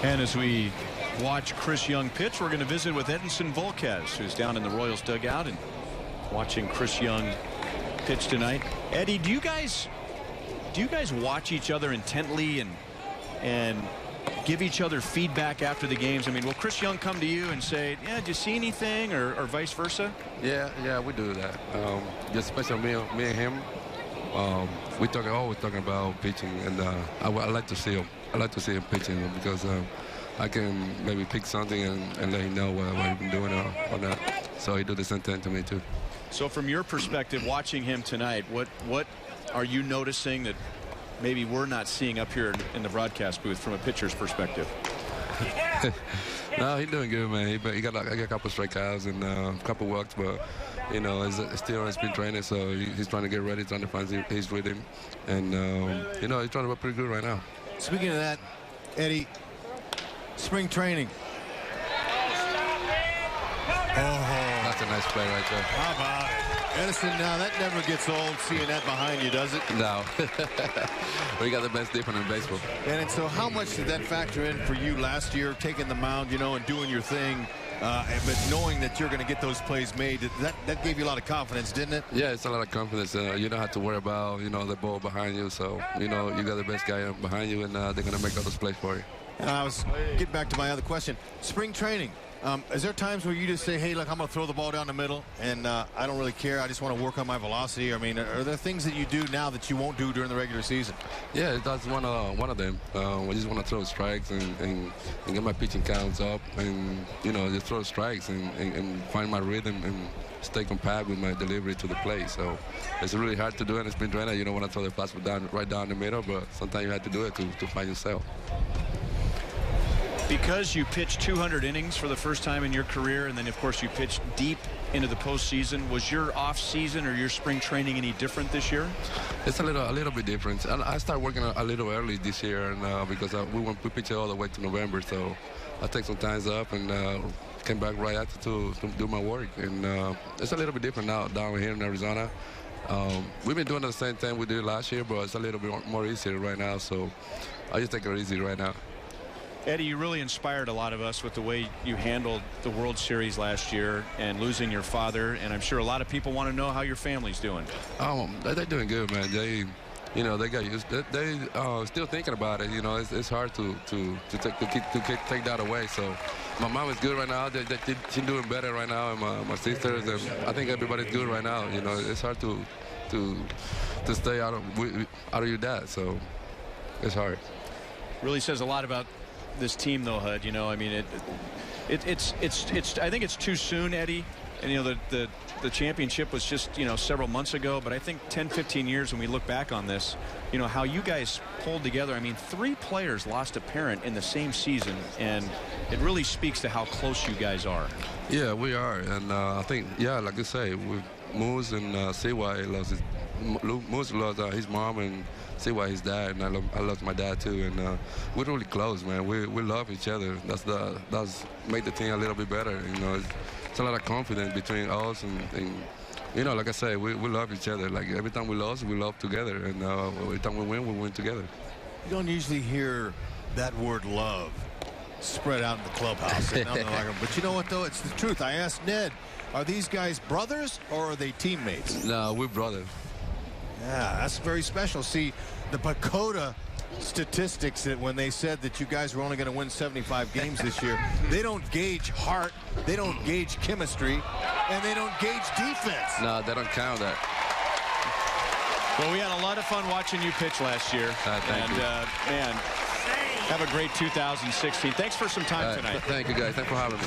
And as we watch Chris Young pitch, we're going to visit with Edinson Volquez, who's down in the Royals dugout and watching Chris Young pitch tonight. Eddie, do you guys watch each other intently and give each other feedback after the games? I mean, will Chris Young come to you and say, yeah, did you see anything, or vice versa? Yeah, we do that. Just especially me and him. We're always talking about pitching, and I like to see him. I like to see him pitching because I can maybe pick something and let him know what he's been doing or not. So he do the same thing to me too. So from your perspective, watching him tonight, what are you noticing that maybe we're not seeing up here in the broadcast booth from a pitcher's perspective? No, he's doing good, man. He got a couple strikeouts and a couple walks, but you know, it's still on spring training, so he's trying to get ready, trying to find his rhythm, and you know, he's trying to work pretty good right now. Speaking of that, Eddie, spring training. Oh, that's a nice play right there. How about it? Edison, now that never gets old, seeing that behind you, does it? No. We got the best defense in baseball. And so how much did that factor in for you last year, taking the mound, you know, and doing your thing, but knowing that you're going to get those plays made? That gave you a lot of confidence, didn't it? Yeah, it's a lot of confidence. You don't have to worry about, you know, the ball behind you. So, you know, you got the best guy behind you, and they're going to make all those plays for you. And I was getting back to my other question. Spring training. Is there times where you just say, hey, look, I'm going to throw the ball down the middle, and I don't really care. I just want to work on my velocity? I mean, are there things that you do now that you won't do during the regular season? Yeah, that's one of them. I just want to throw strikes and get my pitching counts up and, you know, just throw strikes and find my rhythm and stay compact with my delivery to the plate. So it's really hard to do in a spring training. You don't want to throw the fastball right down the middle, but sometimes you have to do it to find yourself. Because you pitched 200 innings for the first time in your career, and then, of course, you pitched deep into the postseason, was your off-season or your spring training any different this year? It's a little bit different. I started working a little early this year, and because we pitched all the way to November, so I took some time off and came back right after to do my work. And it's a little bit different now down here in Arizona. We've been doing the same thing we did last year, but it's a little bit more easier right now, so I just take it easy right now. Eddie, you really inspired a lot of us with the way you handled the World Series last year and losing your father. And I'm sure a lot of people want to know how your family's doing. They're doing good, man. You know, they got used. They still thinking about it. You know, it's hard to take that away. So my mom is good right now. She's doing better right now, and my sisters, and I think everybody's good right now. You know, it's hard to stay out of your dad. So it's hard. Really says a lot about this team, though, Hud. You know, I mean, it's I think it's too soon, Eddie. And you know, the championship was just, you know, several months ago, but I think 10-15 years when we look back on this, you know, how you guys pulled together. I mean, 3 players lost a parent in the same season, and it really speaks to how close you guys are. Yeah, we are, and I think, yeah, like you say, with Moose and CY Moose lost his mom, and CY his dad, and I lost my dad too, and we're really close, man. We love each other. That's made the team a little bit better. You know, it's a lot of confidence between us, and you know, like I say, we love each other. Like every time we lose, we love together, and every time we win together. You don't usually hear that word love spread out in the clubhouse. But you know what, though? It's the truth. I asked Ned, are these guys brothers or are they teammates? No, we're brothers. Yeah, that's very special. See, the Pacoda statistics that when they said that you guys were only going to win 75 games this year, they don't gauge heart, they don't gauge chemistry, and they don't gauge defense. No, they don't count that. Well, we had a lot of fun watching you pitch last year. Thank you. Man, have a great 2016. Thanks for some time tonight. Thank you, guys. Thanks for having me.